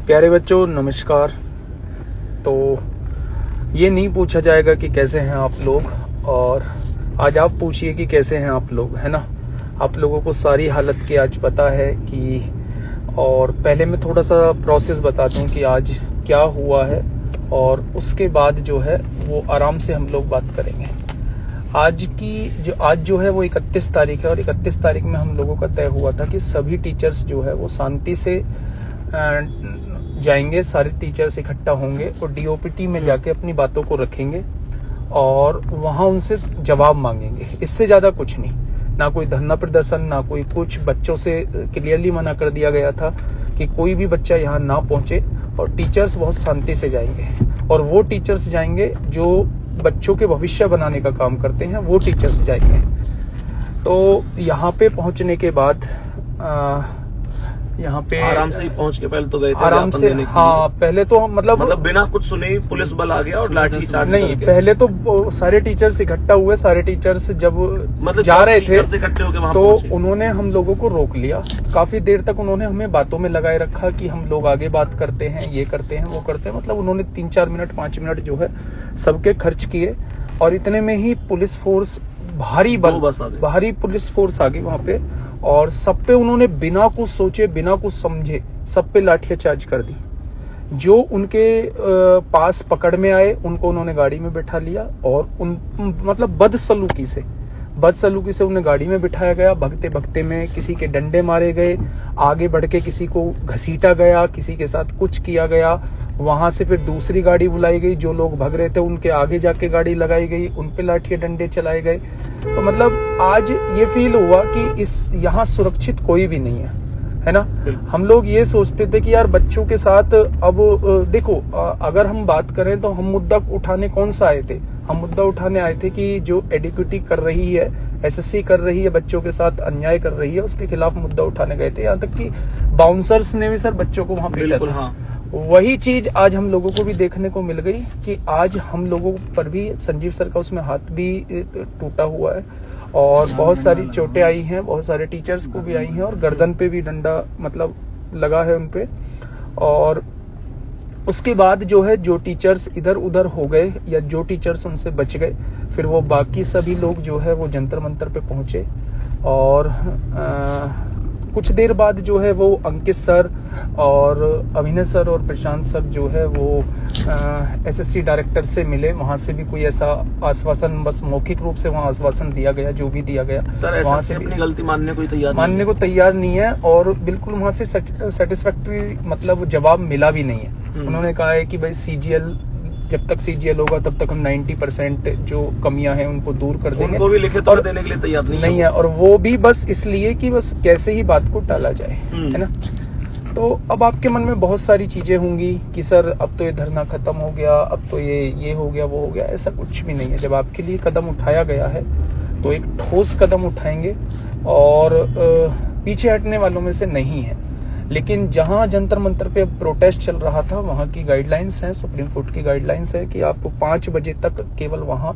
प्यारे बच्चों नमस्कार। तो ये नहीं पूछा जाएगा कि कैसे हैं आप लोग, और आज आप पूछिए कि कैसे हैं आप लोग, है ना। आप लोगों को सारी हालत की आज पता है कि, और पहले मैं थोड़ा सा प्रोसेस बता दूं कि आज क्या हुआ है, और उसके बाद जो है वो आराम से हम लोग बात करेंगे। आज जो है वो 31 तारीख है, और 31 तारीख में हम लोगों का तय हुआ था कि सभी टीचर्स जो है वो शांति से जाएंगे, सारे टीचर्स इकट्ठा होंगे और डीओपीटी में जाके अपनी बातों को रखेंगे और वहां उनसे जवाब मांगेंगे। इससे ज्यादा कुछ नहीं, ना कोई धरना प्रदर्शन, ना कोई कुछ। बच्चों से क्लियरली मना कर दिया गया था कि कोई भी बच्चा यहाँ ना पहुंचे, और टीचर्स बहुत शांति से जाएंगे, और वो टीचर्स जाएंगे जो बच्चों के भविष्य बनाने का काम करते हैं, वो टीचर्स जाएंगे। तो यहाँ पे पहुंचने के बाद यहाँ पे आराम से ही पहुंच के पहले तो गए थे आराम से, हाँ पहले तो मतलब बिना कुछ सुने ही पुलिस बल आ गया और लाठी चार्ज नहीं, पहले तो सारे टीचर्स इकट्ठा हुए। सारे टीचर्स जब जा रहे थे तो उन्होंने हम लोगों को रोक लिया। काफी देर तक उन्होंने हमें बातों में लगाए रखा कि हम लोग आगे बात करते हैं, ये करते हैं, वो करते हैं। मतलब उन्होंने 3-4 मिनट 5 मिनट जो है सबके खर्च किए, और इतने में ही पुलिस फोर्स, भारी पुलिस फोर्स आ गई वहां पे, और सब पे उन्होंने बिना कुछ सोचे, बिना कुछ समझे सब पे लाठियां चार्ज कर दी। जो उनके पास पकड़ में आए उनको उन्होंने गाड़ी में बैठा लिया, और मतलब बदसलूकी से उन्हें गाड़ी में बिठाया गया। भगते भगते में किसी के डंडे मारे गए, आगे बढ़ के किसी को घसीटा गया, किसी के साथ कुछ किया गया। वहां से फिर दूसरी गाड़ी बुलाई गई, जो लोग भाग रहे थे उनके आगे जाके गाड़ी लगाई गई, उन पे लाठियां डंडे चलाए गए। तो मतलब आज ये फील हुआ कि यहाँ सुरक्षित कोई भी नहीं है ना। हम लोग ये सोचते थे कि यार बच्चों के साथ, अब देखो अगर हम बात करें तो हम मुद्दा उठाने कौन सा आए थे? हम मुद्दा उठाने आए थे कि जो एडुकेटी कर रही है, एसएससी कर रही है, बच्चों के साथ अन्याय कर रही है, उसके खिलाफ मुद्दा उठाने गए थे। यहाँ तक कि बाउंसर्स ने भी सर बच्चों को वहां पीटा था। हाँ। वही चीज आज हम लोगों को भी देखने को मिल गई कि आज हम लोगों पर भी संजीव सर का उसमें हाथ भी टूटा हुआ है, और बहुत सारी चोटें आई हैं, बहुत सारे टीचर्स को भी आई हैं, और गर्दन पे भी डंडा मतलब लगा है उनपे। और उसके बाद जो है जो टीचर्स इधर उधर हो गए, या जो टीचर्स उनसे बच गए, फिर वो बाकी सभी लोग जो है वो जंतर मंतर पे पहुंचे। और कुछ देर बाद जो है वो अंकित सर और अभिनय सर और प्रशांत सर जो है वो एसएससी डायरेक्टर से मिले। वहां से भी कोई ऐसा आश्वासन, बस मौखिक रूप से वहां आश्वासन दिया गया, जो भी दिया गया। सर वहां से अपनी गलती मानने को तैयार नहीं है, और बिल्कुल वहां से सेटिस्फैक्टरी मतलब जवाब मिला भी नहीं है। उन्होंने कहा है कि भाई सीजीएल, जब तक सीजीएल होगा तब तक हम 90% जो कमियां हैं उनको दूर कर देंगे। उनको भी लिखित और देने के लिए तैयार नहीं है, और वो भी बस इसलिए कि बस कैसे ही बात को टाला जाए, है ना। तो अब आपके मन में बहुत सारी चीजें होंगी कि सर अब तो ये धरना खत्म हो गया, अब तो ये हो गया, वो हो गया। ऐसा कुछ भी नहीं है। जब आपके लिए कदम उठाया गया है तो एक ठोस कदम उठाएंगे, और पीछे हटने वालों में से नहीं है। लेकिन जहां जंतर मंतर पे प्रोटेस्ट चल रहा था, वहां की गाइडलाइंस है, सुप्रीम कोर्ट की गाइडलाइंस है कि आप 5 बजे तक केवल वहां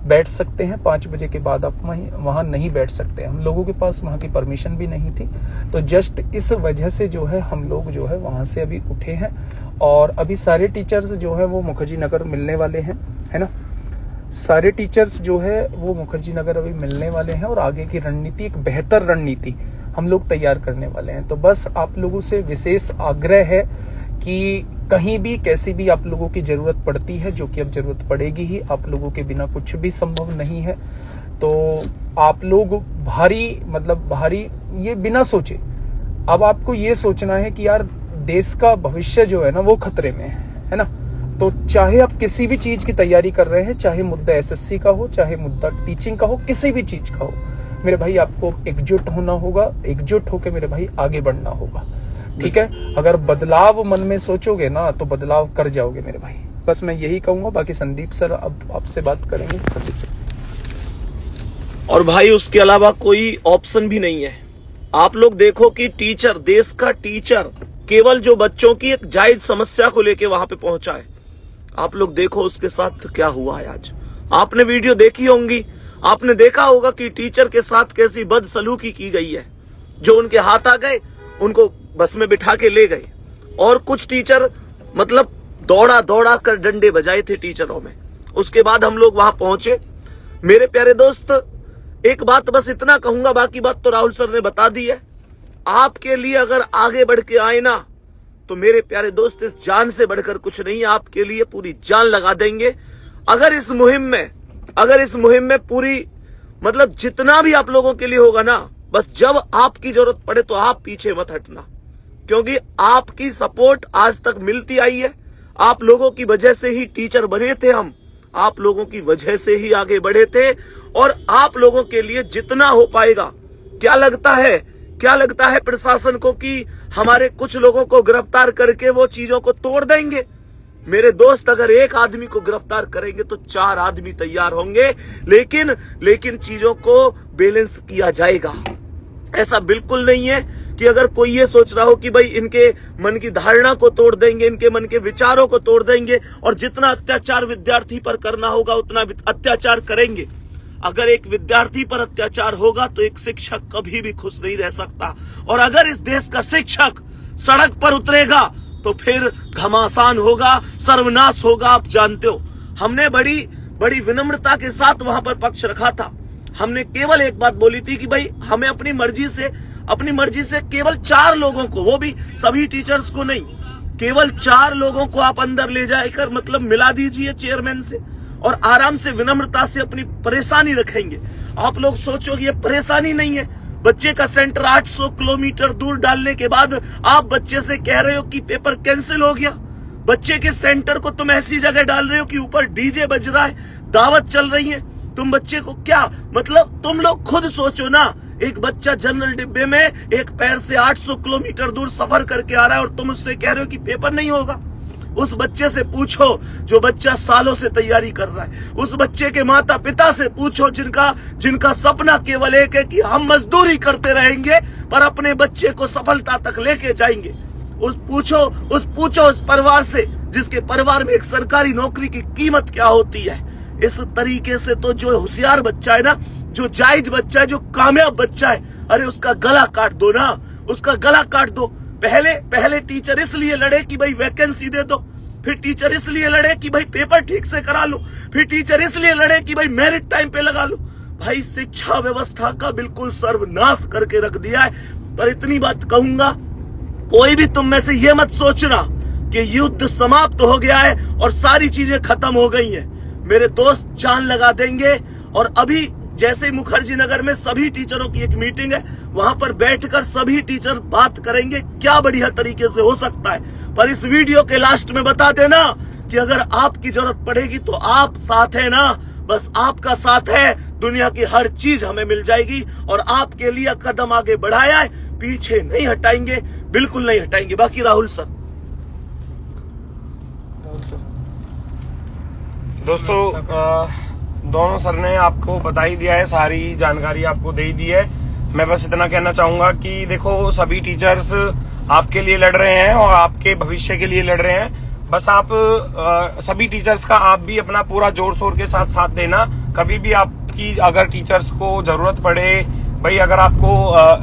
बैठ सकते हैं। 5 बजे के बाद आप वहां नहीं बैठ सकते। हम लोगों के पास वहां की परमिशन भी नहीं थी। तो जस्ट इस वजह से जो है हम लोग जो है वहां से अभी उठे हैं, और अभी सारे टीचर्स जो है वो मुखर्जी नगर मिलने वाले हैं, है ना। सारे टीचर्स जो है वो मुखर्जी नगर अभी मिलने वाले हैं, और आगे की रणनीति, एक बेहतर रणनीति हम लोग तैयार करने वाले हैं। तो बस आप लोगों से विशेष आग्रह है कि कहीं भी कैसी भी आप लोगों की जरूरत पड़ती है, जो कि अब जरूरत पड़ेगी ही, आप लोगों के बिना कुछ भी संभव नहीं है। तो आप लोग भारी ये बिना सोचे, अब आपको ये सोचना है कि यार देश का भविष्य जो है ना वो खतरे में है ना। तो चाहे आप किसी भी चीज की तैयारी कर रहे हैं, चाहे मुद्दा एसएससी का हो, चाहे मुद्दा टीचिंग का हो, किसी भी चीज का हो, मेरे भाई आपको एकजुट होना होगा। एकजुट होकर मेरे भाई आगे बढ़ना होगा, ठीक है। अगर बदलाव मन में सोचोगे ना तो बदलाव कर जाओगे मेरे भाई। बस मैं यही कहूंगा। बाकी संदीप सर अब आपसे बात करेंगे। संदीप सर। और भाई उसके अलावा कोई ऑप्शन भी नहीं है। आप लोग देखो कि टीचर, देश का टीचर, केवल जो बच्चों की एक जायज समस्या को लेके वहां पे पहुंचा है। आप लोग देखो उसके साथ क्या हुआ है आज। आपने वीडियो देखी होंगी, आपने देखा होगा कि टीचर के साथ कैसी बदसलूकी की गई है। जो उनके हाथ आ गए उनको बस में बिठा के ले गए। और कुछ टीचर मतलब दौड़ा दौड़ा कर डंडे बजाए थे टीचरों में। उसके बाद हम लोग वहां पहुंचे। मेरे प्यारे दोस्त, एक बात बस इतना कहूंगा, बाकी बात तो राहुल सर ने बता दी है। आपके लिए अगर आगे बढ़ के आए ना, तो मेरे प्यारे दोस्त इस जान से बढ़कर कुछ नहीं, आपके लिए पूरी जान लगा देंगे। अगर इस मुहिम में पूरी मतलब जितना भी आप लोगों के लिए होगा ना, बस जब आपकी जरूरत पड़े तो आप पीछे मत हटना, क्योंकि आपकी सपोर्ट आज तक मिलती आई है। आप लोगों की वजह से ही टीचर बने थे हम, आप लोगों की वजह से ही आगे बढ़े थे, और आप लोगों के लिए जितना हो पाएगा। क्या लगता है प्रशासन को कि हमारे कुछ लोगों को गिरफ्तार करके वो चीजों को तोड़ देंगे? मेरे दोस्त, अगर एक आदमी को गिरफ्तार करेंगे तो 4 आदमी तैयार होंगे, लेकिन चीजों को बैलेंस किया जाएगा। ऐसा बिल्कुल नहीं है कि अगर कोई ये सोच रहा हो कि भाई इनके मन की धारणा को तोड़ देंगे, इनके मन के विचारों को तोड़ देंगे, और जितना अत्याचार विद्यार्थी पर करना होगा उतना अत्याचार करेंगे। अगर एक विद्यार्थी पर अत्याचार होगा तो एक शिक्षक कभी भी खुश नहीं रह सकता, और अगर इस देश का शिक्षक सड़क पर उतरेगा तो फिर घमासान होगा, सर्वनाश होगा। आप जानते हो, हमने बड़ी विनम्रता के साथ वहां पर पक्ष रखा था। हमने केवल एक बात बोली थी कि भाई हमें अपनी मर्जी से केवल 4 लोगों को, वो भी सभी टीचर्स को नहीं, केवल 4 लोगों को आप अंदर ले जाकर मतलब मिला दीजिए चेयरमैन से, और आराम से विनम्रता से अपनी परेशानी रखेंगे। आप लोग सोचो कि ये परेशानी नहीं है। बच्चे का सेंटर 800 किलोमीटर दूर डालने के बाद आप बच्चे से कह रहे हो कि पेपर कैंसिल हो गया। बच्चे के सेंटर को तुम ऐसी जगह डाल रहे हो कि ऊपर डीजे बज रहा है, दावत चल रही है। तुम बच्चे को क्या मतलब, तुम लोग खुद सोचो ना, एक बच्चा जनरल डिब्बे में एक पैर से 800 किलोमीटर दूर सफर करके आ रहा है, और तुम उससे कह रहे हो कि पेपर नहीं होगा। उस बच्चे से पूछो जो बच्चा सालों से तैयारी कर रहा है। उस बच्चे के माता पिता से पूछो जिनका सपना केवल एक है कि हम मजदूरी करते रहेंगे पर अपने बच्चे को सफलता तक लेके जाएंगे। पूछो उस परिवार से जिसके परिवार में एक सरकारी नौकरी की कीमत क्या होती है। इस तरीके से तो जो होशियार बच्चा है ना, जो जायज बच्चा है, जो कामयाब बच्चा है, अरे उसका गला काट दो ना, उसका गला काट दो। पहले टीचर इसलिए लड़े कि भाई वैकेंसी दे दो, फिर टीचर इसलिए लड़े कि भाई पेपर ठीक से करा लो, फिर टीचर इसलिए लड़े कि भाई मेरिट टाइम पे लगा लो। भाई शिक्षा व्यवस्था का बिल्कुल सर्वनाश करके रख दिया है। पर इतनी बात कहूंगा, कोई भी तुम में से ये मत सोचना कि युद्ध समाप्त हो गया है और सारी चीजें खत्म हो गई हैं। मेरे दोस्त जान लगा देंगे, और अभी जैसे मुखर्जी नगर में सभी टीचरों की एक मीटिंग है, वहां पर बैठकर सभी टीचर बात करेंगे क्या बढ़िया तरीके से हो सकता है। पर इस वीडियो के लास्ट में बता देना कि अगर आपकी जरूरत पड़ेगी तो आप साथ है ना, बस आपका साथ है, दुनिया की हर चीज हमें मिल जाएगी, और आपके लिए कदम आगे बढ़ाया है, पीछे नहीं हटाएंगे, बिल्कुल नहीं हटाएंगे। बाकी राहुल सर। दोस्तों, दोनों सर ने आपको बता ही दिया है, सारी जानकारी आपको दे ही दी है। मैं बस इतना कहना चाहूंगा कि देखो, सभी टीचर्स आपके लिए लड़ रहे हैं और आपके भविष्य के लिए लड़ रहे हैं। बस आप सभी टीचर्स का आप भी अपना पूरा जोर शोर के साथ देना। कभी भी आपकी अगर टीचर्स को जरूरत पड़े, भाई अगर आपको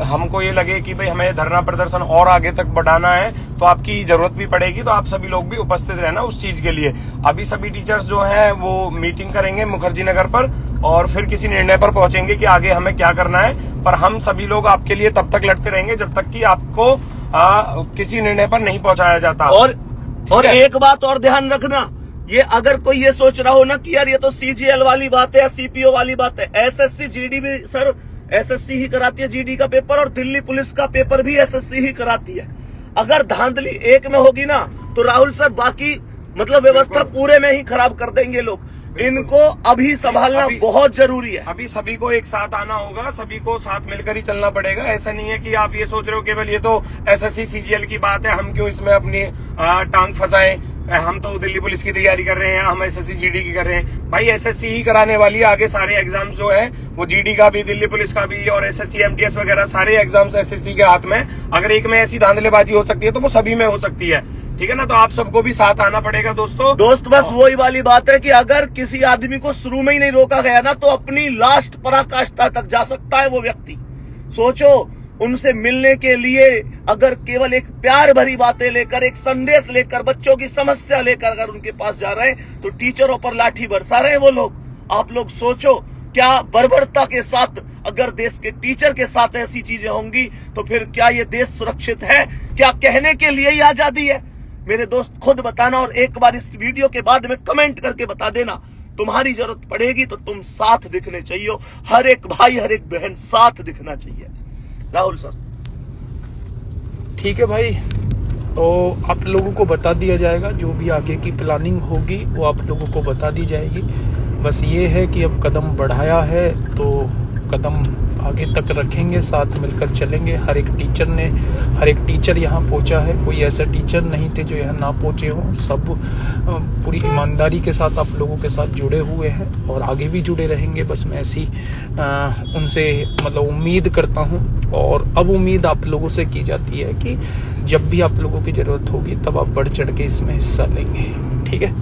हमको ये लगे कि भाई हमें धरना प्रदर्शन और आगे तक बढ़ाना है, तो आपकी जरूरत भी पड़ेगी, तो आप सभी लोग भी उपस्थित रहना उस चीज के लिए। अभी सभी टीचर्स जो हैं वो मीटिंग करेंगे मुखर्जी नगर पर, और फिर किसी निर्णय पर पहुंचेंगे कि आगे हमें क्या करना है। पर हम सभी लोग आपके लिए तब तक लड़ते रहेंगे जब तक कि आपको किसी निर्णय पर नहीं पहुंचाया जाता। और एक बात और ध्यान रखना, ये अगर कोई ये सोच रहा हो ना कि यार ये तो CGL वाली बात है या CPO वाली बात है, SSC GD भी सर SSC ही कराती है GD का पेपर, और दिल्ली पुलिस का पेपर भी SSC ही कराती है। अगर धांधली एक में होगी ना, तो राहुल सर बाकी मतलब व्यवस्था पूरे में ही खराब कर देंगे लोग। इनको अभी संभालना बहुत जरूरी है। अभी सभी को एक साथ आना होगा, सभी को साथ मिलकर ही चलना पड़ेगा। ऐसा नहीं है कि आप ये सोच रहे हो केवल ये तो SSC CGL की बात है, हम क्यों इसमें अपनी टांग फंसाएं, हम तो दिल्ली पुलिस की तैयारी कर रहे हैं, हम SSC GD की कर रहे हैं। भाई SSC ही कराने वाली है, आगे सारे एग्जाम्स जो है वो GD का भी, दिल्ली पुलिस का भी, और SSC MTS वगैरह सारे एग्जाम्स SSC के हाथ में। अगर एक में ऐसी धांधलेबाजी हो सकती है तो वो सभी में हो सकती है, ठीक है ना। तो आप सबको भी साथ आना पड़ेगा दोस्त। बस वही वाली बात है कि अगर किसी आदमी को शुरू में ही नहीं रोका गया ना, तो अपनी लास्ट पराकाष्ठा तक जा सकता है वो व्यक्ति। सोचो उनसे मिलने के लिए अगर केवल एक प्यार भरी बातें लेकर, एक संदेश लेकर, बच्चों की समस्या लेकर अगर उनके पास जा रहे हैं तो टीचरों पर लाठी बरसा रहे हैं वो लोग। आप लोग सोचो, क्या बर्बरता के साथ अगर देश के टीचर के साथ ऐसी चीजें होंगी तो फिर क्या ये देश सुरक्षित है? क्या कहने के लिए ही आजादी है? मेरे दोस्त खुद बताना, और एक बार इस वीडियो के बाद में कमेंट करके बता देना। तुम्हारी जरूरत पड़ेगी तो तुम साथ दिखने चाहिए, हर एक भाई हर एक बहन साथ दिखना चाहिए। राहुल सर, ठीक है भाई, तो आप लोगों को बता दिया जाएगा, जो भी आगे की प्लानिंग होगी वो आप लोगों को बता दी जाएगी। बस ये है कि अब कदम बढ़ाया है तो कदम आगे तक रखेंगे, साथ मिलकर चलेंगे। हर एक टीचर यहाँ पहुँचा है, कोई ऐसा टीचर नहीं थे जो यहाँ ना पहुँचे हों। सब पूरी ईमानदारी के साथ आप लोगों के साथ जुड़े हुए हैं और आगे भी जुड़े रहेंगे। बस मैं ऐसी उनसे मतलब उम्मीद करता हूँ, और अब उम्मीद आप लोगों से की जाती है कि जब भी आप लोगों की ज़रूरत होगी तब आप बढ़ चढ़ के इसमें हिस्सा लेंगे। ठीक है,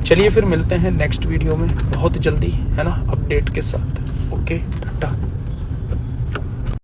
चलिए फिर मिलते हैं नेक्स्ट वीडियो में बहुत जल्दी, है ना, अपडेट के साथ। ओके, टाटा।